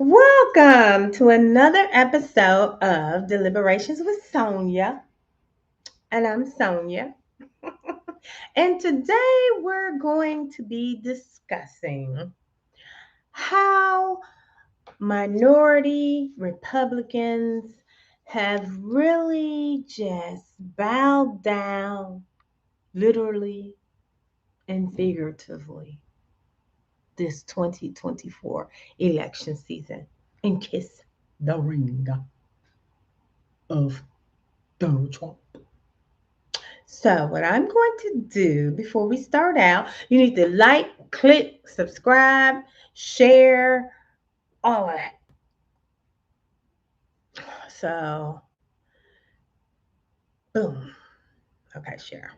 Welcome to another episode of Deliberations with Sonya. And I'm Sonya. And today we're going to be discussing how minority Republicans have really just bowed down, literally and figuratively, this 2024 election season and kiss the ring of Donald Trump. So, what I'm going to do before we start out, you need to like, click, subscribe, share, all of that. So, boom. Okay, share.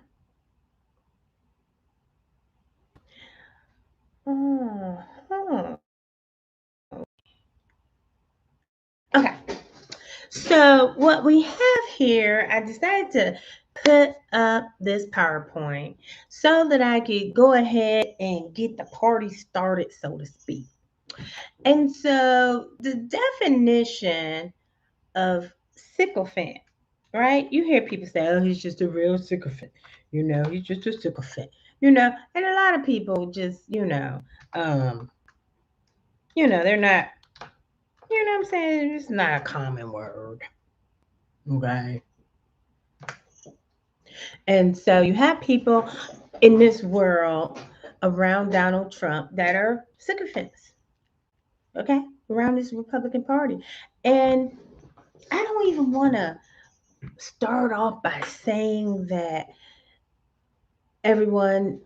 Mhm. Okay. So, what we have here, I decided to put up this PowerPoint so that I could go ahead and get the party started, so to speak. And so, the definition of sycophant, right? You hear people say, "Oh, he's just a real sycophant," he's just a sycophant, and a lot of people just, um, they're not, what I'm saying? It's not a common word, okay? And so you have people in this world around Donald Trump that are sycophants, okay, around this Republican Party. And I don't even want to start off by saying that everyone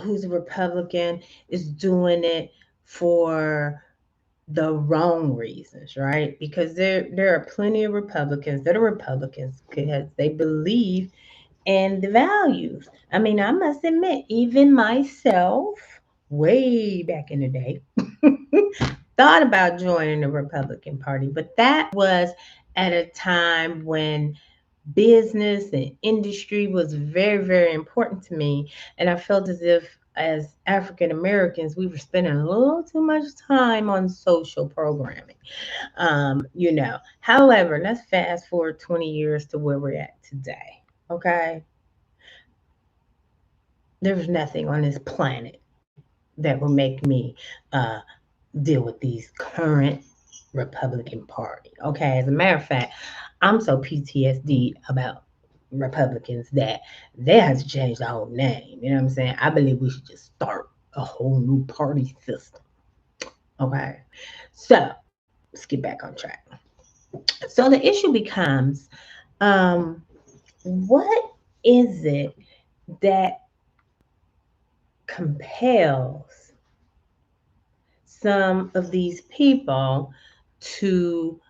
who's a Republican is doing it for the wrong reasons, right? Because there are plenty of Republicans that are Republicans because they believe in the values. I mean, I must admit, even myself, way back in the day, thought about joining the Republican Party, but that was at a time when business and industry was very, very important to me. And I felt as if, as African Americans, we were spending a little too much time on social programming. However, let's fast forward 20 years to where we're at today. Okay. There's nothing on this planet that will make me uh, deal with these current Republican Party. Okay. As a matter of fact, I'm so PTSD about Republicans that they have to change the whole name. You know what I'm saying? I believe we should just start a whole new party system. Okay. So let's get back on track. So the issue becomes um, what is it that compels some of these people to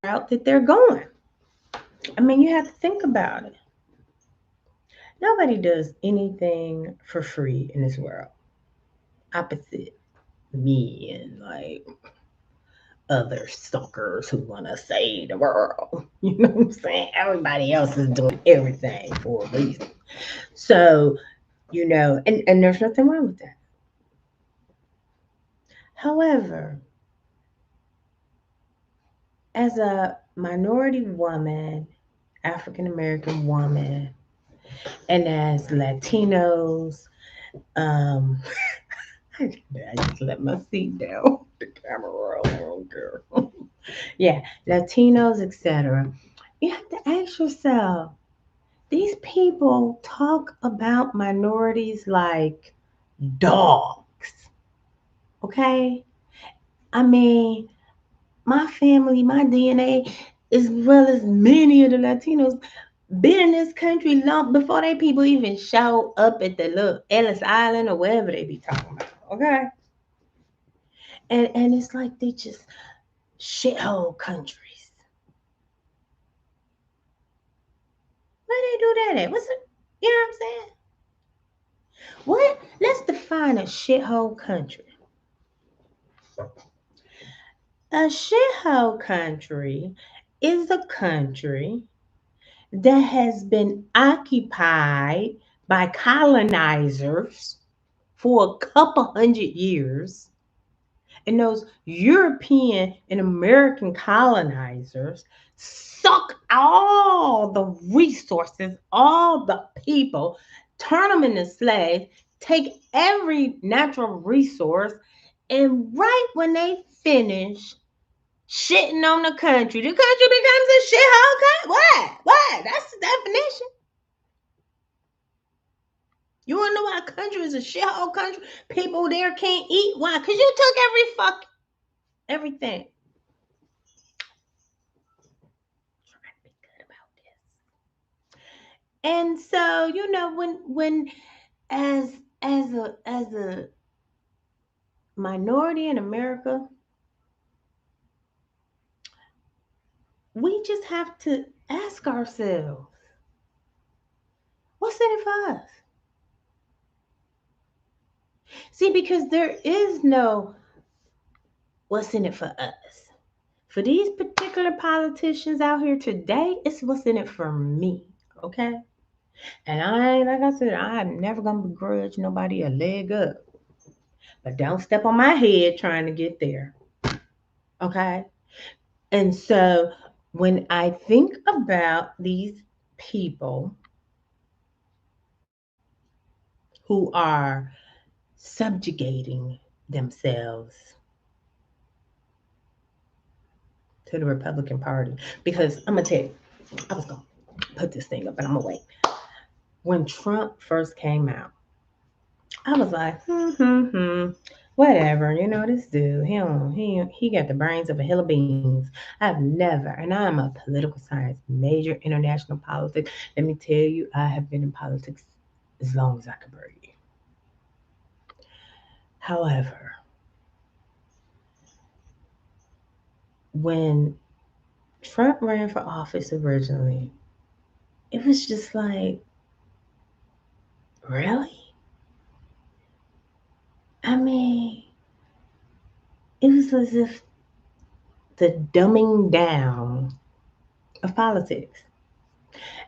route that they're going? I mean, you have to think about it. Nobody does anything for free in this world. Opposite me and like other suckers who want to save the world. You know what I'm saying? Everybody else is doing everything for a reason. So, and there's nothing wrong with that. However, as a minority woman, African American woman, and as Latinos, um, I just let my seat down. The camera roll, girl. Yeah, Latinos, etc. You have to ask yourself, these people talk about minorities like dogs, okay? I mean, my family, my DNA, as well as many of the Latinos, been in this country long before they people even show up at the little Ellis Island or wherever they be talking about, okay? And it's like they just shithole countries. Where they do that at? What's it? You know what I'm saying? What? Let's define a shithole country. A shithole country is a country that has been occupied by colonizers for a couple hundred years And those European and American colonizers suck all the resources, all the people, turn them into slaves, take every natural resource, and right when they finish shitting on the country becomes a shithole country. What? That's the definition. You wanna know why a country is a shithole country? People there can't eat. Why? Because you took everything. Trying to be good about this. And so, when as as a minority in America, we just have to ask ourselves, what's in it for us? See, because there is no what's in it for us. For these particular politicians out here today, it's what's in it for me. Okay? And like I said, I'm never gonna begrudge nobody a leg up. But don't step on my head trying to get there. Okay? And so when I think about these people who are subjugating themselves to the Republican Party, because I'm gonna tell you, I was gonna put this thing up and I'm gonna wait. When Trump first came out, I was like, whatever. This dude, he got the brains of a hill of beans. I've never, and I'm a political science major, international politics. Let me tell you, I have been in politics as long as I could breathe. However, when Trump ran for office originally, it was just like, really? I mean, it was as if the dumbing down of politics.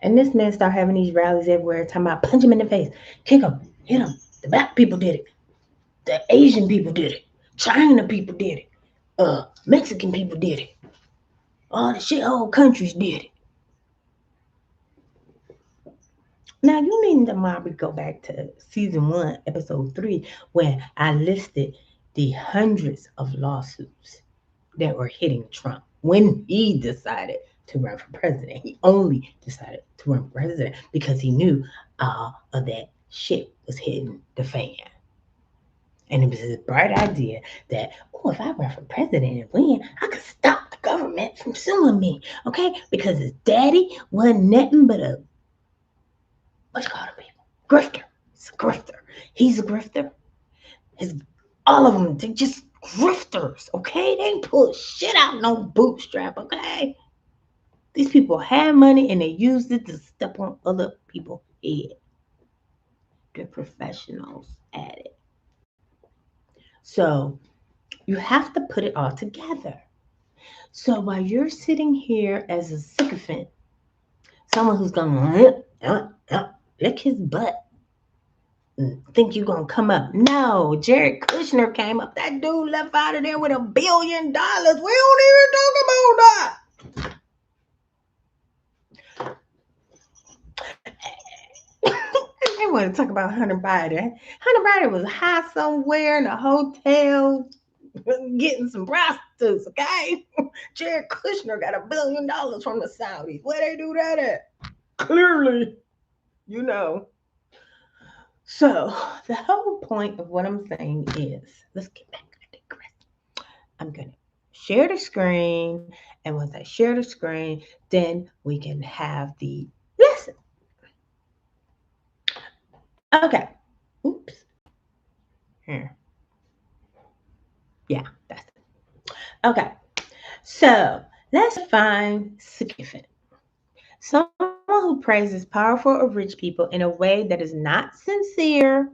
And this man started having these rallies everywhere, talking about punch him in the face, kick him, hit him. The black people did it. The Asian people did it. China people did it. Mexican people did it. All the shithole countries did it. Now you mean that why we go back to season 1, episode 3, where I listed the hundreds of lawsuits that were hitting Trump when he decided to run for president. He only decided to run for president because he knew all of that shit was hitting the fan. And it was his bright idea that, oh, if I run for president and win, I could stop the government from suing me, okay? Because his daddy wasn't nothing but a, what you call it, people? Grifter. He's a grifter. He's a grifter. His all of them, they just grifters, okay? They ain't pull shit out no bootstrap, okay? These people had money and they used it to step on other people's head. They're professionals at it. So you have to put it all together. So while you're sitting here as a sycophant, someone who's going to lick his butt, think you're going to come up. No, Jared Kushner came up. That dude left out of there with $1 billion. We don't even talk about that. They want to talk about Hunter Biden. Hunter Biden was high somewhere in a hotel getting some prostitutes, okay? Jared Kushner got $1 billion from the Saudis. Where they do that at? Clearly, you know. So the whole point of what I'm saying is, let's get back to the digress. I'm gonna share the screen, and once I share the screen, then we can have the lesson. Okay. Oops. Here. Yeah, that's it. Okay. So let's find sycophant. Someone who praises powerful or rich people in a way that is not sincere,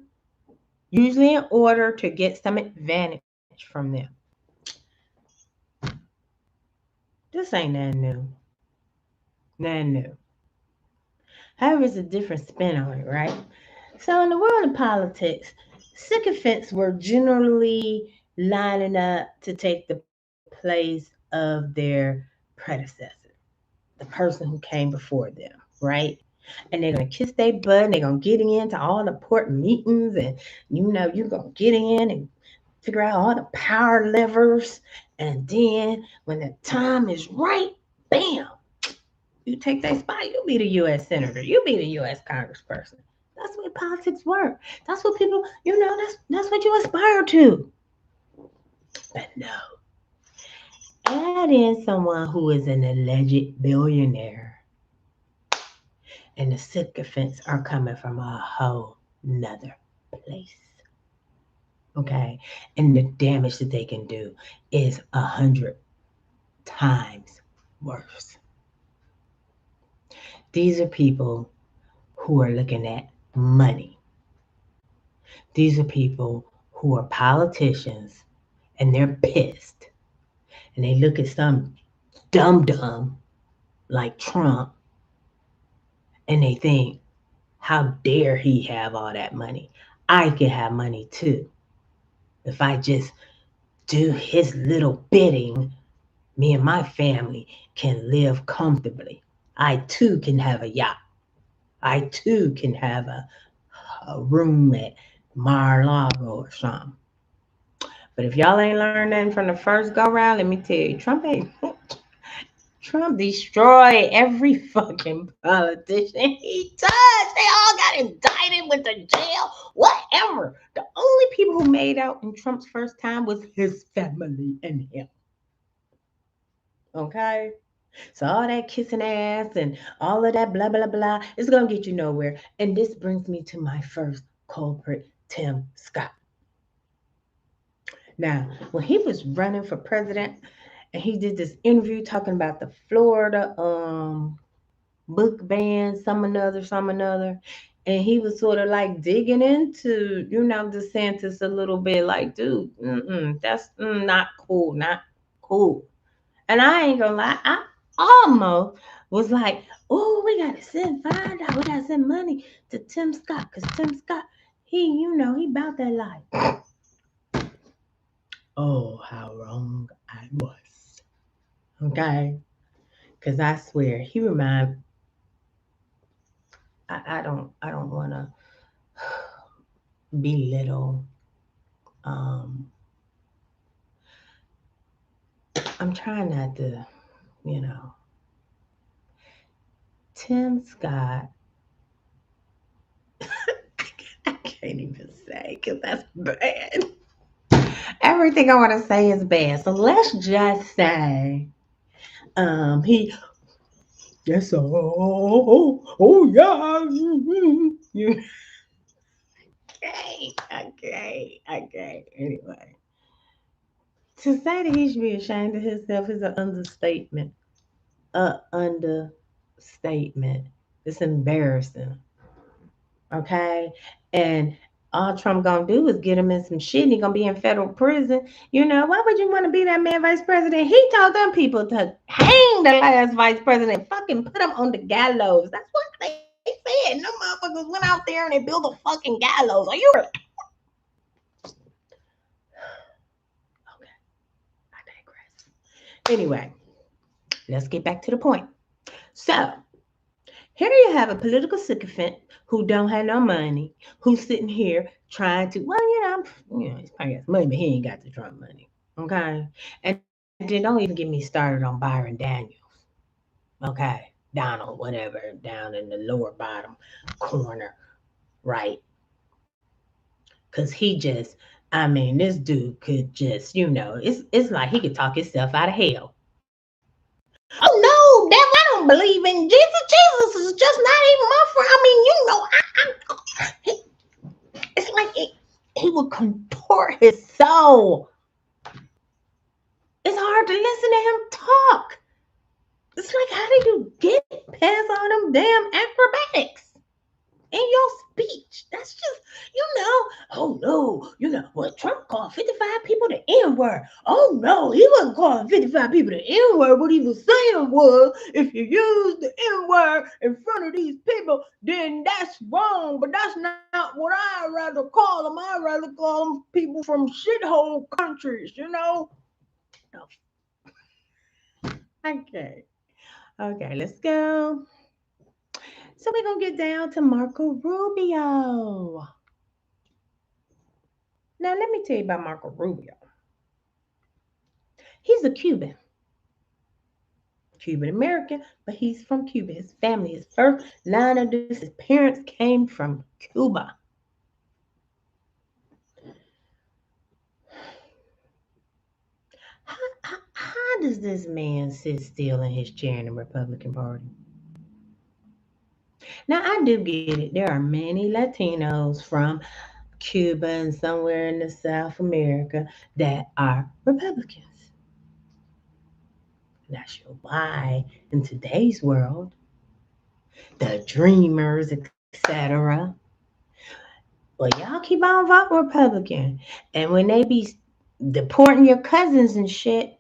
usually in order to get some advantage from them. This ain't nothing new. Nothing new. However, it's a different spin on it, right? So in the world of politics, sycophants were generally lining up to take the place of their predecessor, the person who came before them, right? And they're gonna kiss their butt and they're gonna get into all the important meetings and you're gonna get in and figure out all the power levers, and then when the time is right, bam, you take that spot, you be the US senator, you be the US congressperson. That's what politics work. That's what people, that's what you aspire to. But no, add in someone who is an alleged billionaire, and the sycophants are coming from a whole nother place. Okay. And the damage that they can do is 100 times worse. These are people who are looking at money. These are people who are politicians and they're pissed. And they look at some dumb dumb like Trump and they think, how dare he have all that money? I can have money too. If I just do his little bidding, me and my family can live comfortably. I too can have a yacht. I too can have a room at Mar-a-Lago or something. But if y'all ain't learned nothing from the first go round, let me tell you, Trump destroyed every fucking politician he touched. They all got indicted, went to jail, whatever. The only people who made out in Trump's first time was his family and him. Okay? So all that kissing ass and all of that blah blah blah is gonna get you nowhere. And this brings me to my first culprit, Tim Scott. Now, when he was running for president and he did this interview talking about the Florida book ban, some another, and he was sort of like digging into, DeSantis a little bit, like, dude, that's not cool, not cool. And I ain't gonna lie, I almost was like, oh, we gotta send money to Tim Scott, because Tim Scott, he about that life. Oh, how wrong I was. Okay? Because I swear, he remind I don't wanna belittle. Um I'm trying not to, you know. Tim Scott, I can't even say because that's bad. Everything I want to say is bad. So let's just say, he, yes, oh yeah, you, okay. Anyway, to say that he should be ashamed of himself is an understatement. A understatement. It's embarrassing. Okay, and all Trump gonna do is get him in some shit and he gonna be in federal prison. Why would you want to be that man vice president? He told them people to hang the last vice president, fucking put him on the gallows. That's what they said. No motherfuckers went out there and they built a fucking gallows. Are you okay? I digress. Anyway, let's get back to the point. So here you have a political sycophant who don't have no money, who's sitting here trying to, well, he's probably got money, but he ain't got the Trump money. Okay? And then don't even get me started on Byron Daniels. Okay? Donald, whatever, down in the lower bottom corner, right? Because this dude could just, it's like he could talk himself out of hell. Oh no, devil, I don't believe in Jesus. Jesus is just not even my friend. It's like he would contort his soul. It's hard to listen to him talk. It's like, how do you get past all them damn acrobatics in your speech? That's just, oh no, well, Trump called 55 people the N N word. Oh no, he wasn't calling 55 people the N word. What he was saying was, if you use the N word in front of these people, then that's wrong. But that's not what I rather call them. I rather call them people from shithole countries, you know? Okay. Okay, let's go. So we're going to get down to Marco Rubio. Now, let me tell you about Marco Rubio. He's a Cuban American, but he's from Cuba. His family, his first line of this, his parents came from Cuba. How does this man sit still in his chair in the Republican Party? Now, I do get it. There are many Latinos from Cuba and somewhere in the South America that are Republicans. Not sure why in today's world, the dreamers, etc. Well, y'all keep on voting Republican. And when they be deporting your cousins and shit,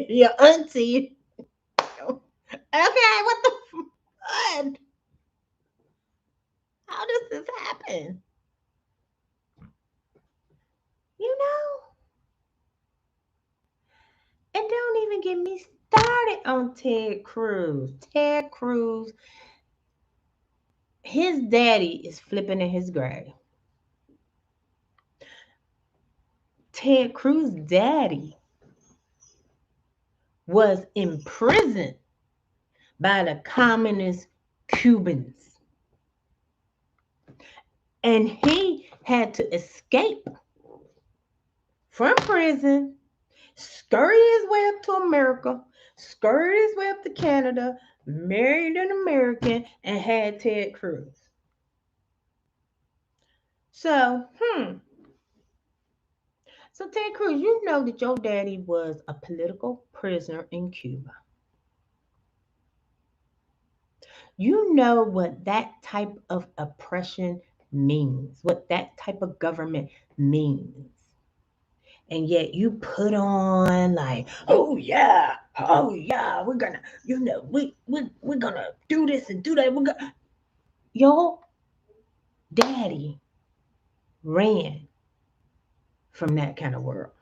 your auntie, okay, what the fuck? How does this happen? You know? And don't even get me started on Ted Cruz. Ted Cruz, his daddy is flipping in his grave. Ted Cruz's daddy was imprisoned by the communist Cubans. And he had to escape from prison, scurry his way up to America, scurried his way up to Canada, married an American, and had Ted Cruz. So, So Ted Cruz, you know that your daddy was a political prisoner in Cuba. You know what that type of oppression means, what that type of government means. And yet you put on like, oh yeah, we're gonna, we're gonna do this and do that. Your daddy ran from that kind of world.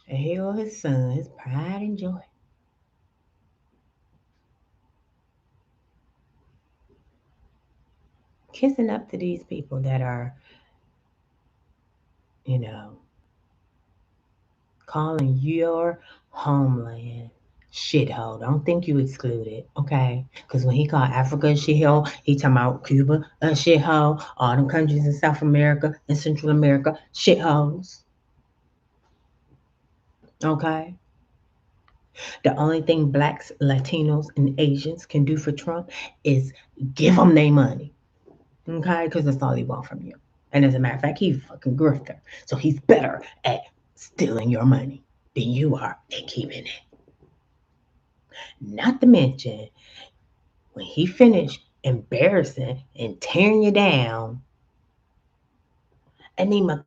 And here his son, his pride and joy, kissing up to these people that are, you know, calling your homeland shithole. Don't think you excluded, okay? Because when he called Africa a shithole, he talking about Cuba a shithole, all them countries in South America and Central America shitholes, okay? The only thing blacks, Latinos, and Asians can do for Trump is give them their money, okay? Because that's all he want from you. And as a matter of fact, he's a fucking grifter. So he's better at stealing your money than you are at keeping it. Not to mention, when he finished embarrassing and tearing you down, and then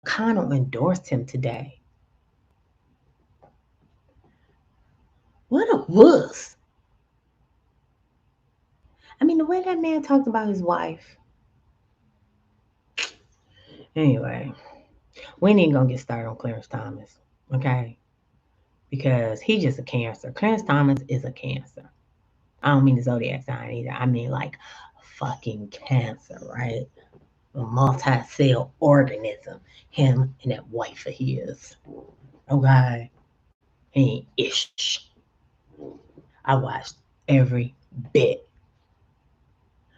McConnell endorsed him today. What a wuss. I mean, the way that man talked about his wife. Anyway, we ain't gonna get started on Clarence Thomas, okay? Because he's just a cancer. Clarence Thomas is a cancer. I don't mean the zodiac sign either. I mean like fucking cancer, right? A multi-cell organism. Him and that wife of his. Okay? He ain't ish. I watched every bit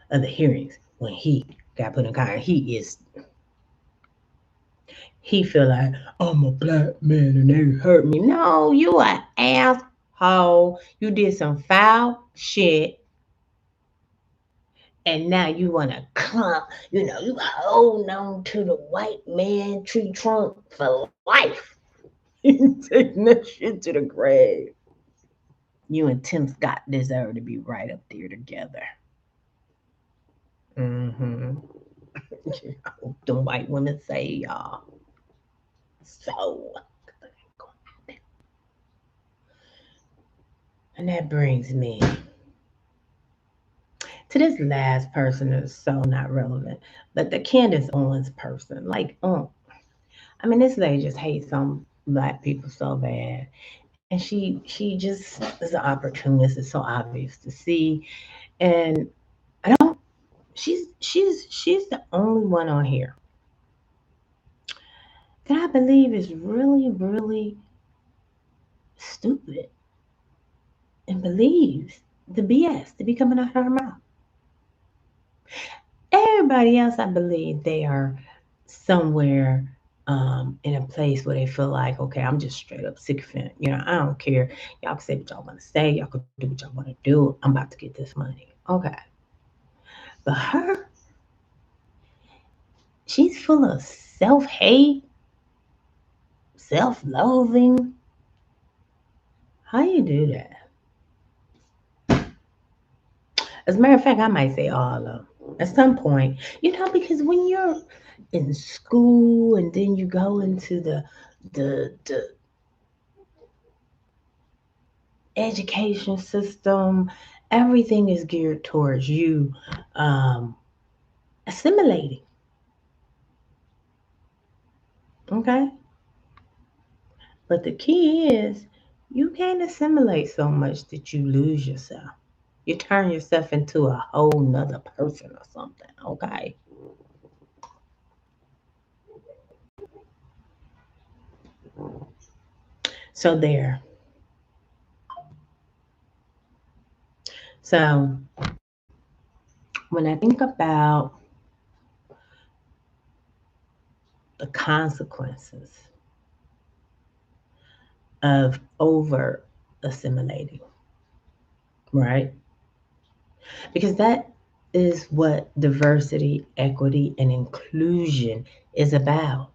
of the hearings when he got put in contact. He feel like I'm a black man and they hurt me. No, you an asshole. You did some foul shit and now you wanna come, you hold on to the white man tree trunk for life. You taking that shit to the grave. You and Tim Scott deserve to be right up there together. Mm-hmm. The white women say, y'all. So, and that brings me to this last person that's so not relevant, but the Candace Owens person. Like, I mean, this lady just hates on black people so bad, and she just is an opportunist. It's so obvious to see, and I don't. She's the only one on here that I believe is really stupid and believes the BS to be coming out of her mouth. Everybody else, I believe they are somewhere in a place where they feel like, okay, I'm just straight up sycophant. I don't care. Y'all can say what y'all want to say. Y'all can do what y'all want to do. I'm about to get this money. Okay. But her, she's full of self hate, self loathing. How you do that? As a matter of fact, I might say all of them at some point. Because when you're in school and then you go into the education system, everything is geared towards you um, assimilating. Okay, but the key is you can't assimilate so much that you lose yourself. You turn yourself into a whole nother person or something. Okay, so there. So when I think about the consequences of over assimilating, right? Because that is what diversity, equity, and inclusion is about.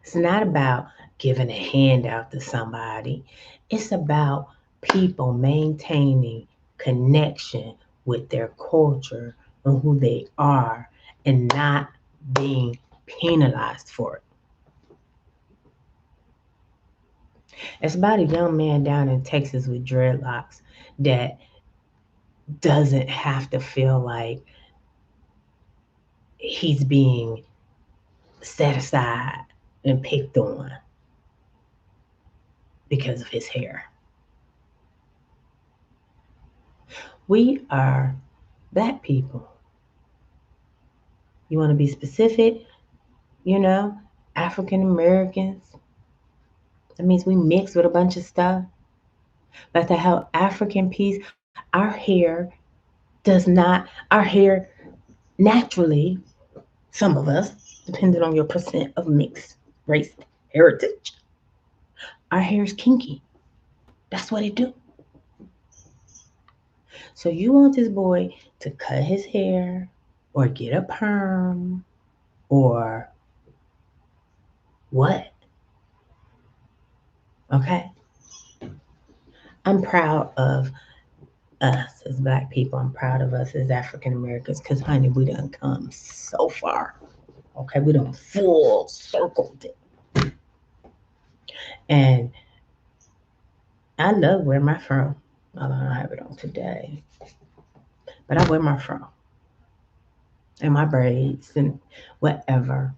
It's not about giving a handout to somebody, it's about people maintaining connection with their culture and who they are and not being penalized for it. It's about a young man down in Texas with dreadlocks that doesn't have to feel like he's being set aside and picked on because of his hair. We are black people. You want to be specific, you know, African Americans. That means we mix with a bunch of stuff. But the whole African piece, our hair does not, our hair naturally, some of us, depending on your percent of mixed race heritage, our hair is kinky. That's what it do. So you want this boy to cut his hair or get a perm or what? Okay. I'm proud of us as black people. I'm proud of us as African Americans because, honey, we done come so far. Okay. We done full circled it. And I love where my fro. I don't have it on today, but I wear my fro and my braids and whatever.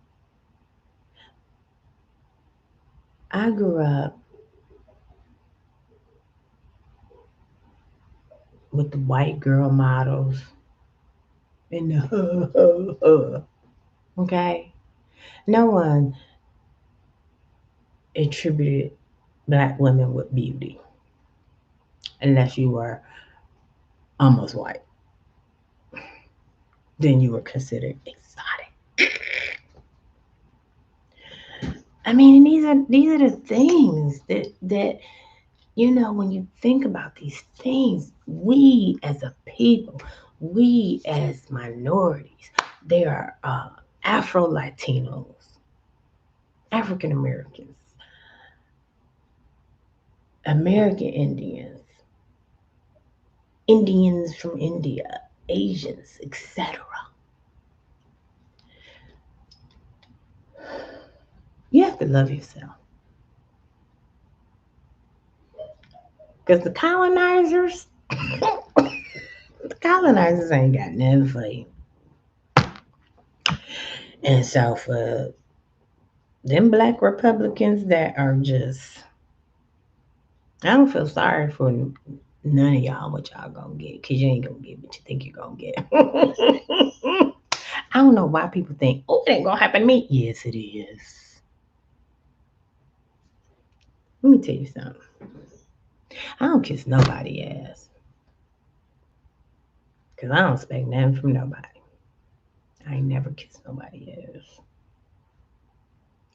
I grew up with the white girl models and the okay. No one attributed black women with beauty unless you were almost white. Then you were considered exotic. I mean, and these are the things that when you think about these things, we as a people, we as minorities, they are Afro Latinos, African Americans, American Indians, Indians from India, Asians, etc. You have to love yourself. Because the colonizers ain't got nothing for you. And so for them black Republicans that are just, I don't feel sorry for none of y'all what y'all gonna get, because you ain't gonna get what you think you're gonna get. I don't know why people think, oh, it ain't gonna happen to me. Yes, it is. Let me tell you something. I don't kiss nobody ass, because I don't expect nothing from nobody. I ain't never kissed nobody ass.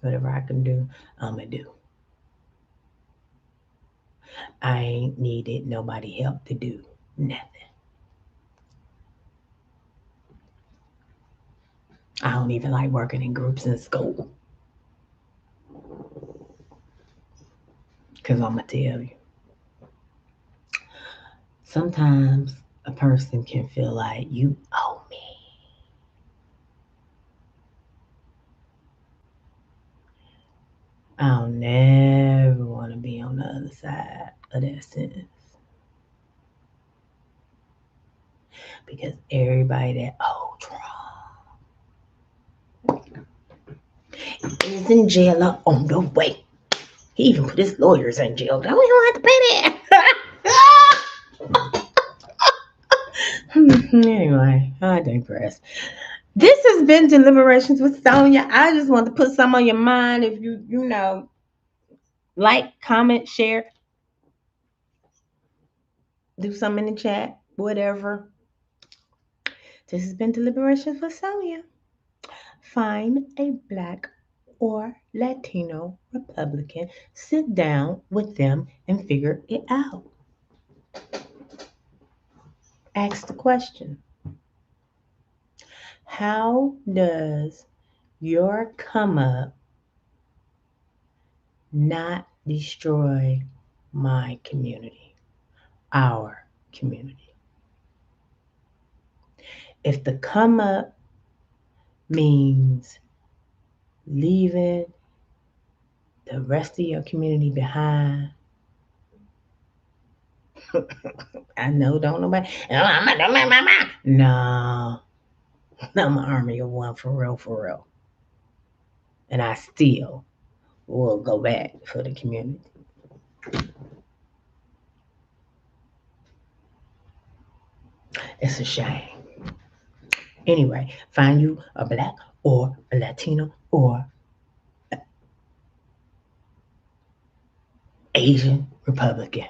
Whatever I can do, I'ma do. I ain't needed nobody help to do nothing. I don't even like working in groups in school. Because I'm going to tell you, sometimes a person can feel like you owe me. I don't never want to be on the other side of that sentence. Because everybody that owed Trump is in jail or on the way. He even put his lawyers in jail. Don't we don't have to pay that? Anyway, I digress. This has been Deliberations with Sonya. I just want to put some on your mind. If you like, comment, share, do something in the chat, whatever. This has been Deliberations with Sonya. Find a black or Latino Republican, sit down with them and figure it out. Ask the question: how does your come up not destroy my community, our community? If the come up means leaving the rest of your community behind, I know don't nobody. No, I'm an army of one for real, for real. And I still will go back for the community. It's a shame. Anyway, find you a black or a Latino or Asian Republican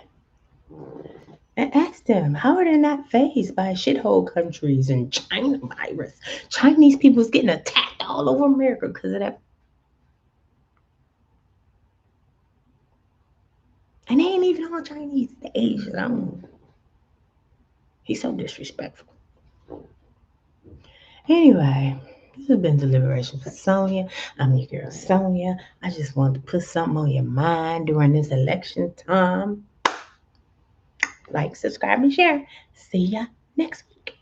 and ask them how are they not phased by shithole countries and China virus. Chinese people's getting attacked all over America because of that. And they ain't even all Chinese, the Asian. I don't, he's so disrespectful. Anyway, this has been Deliberation for Sonya. I'm your girl Sonya. I just wanted to put something on your mind during this election time. Like, subscribe, and share. See ya next week.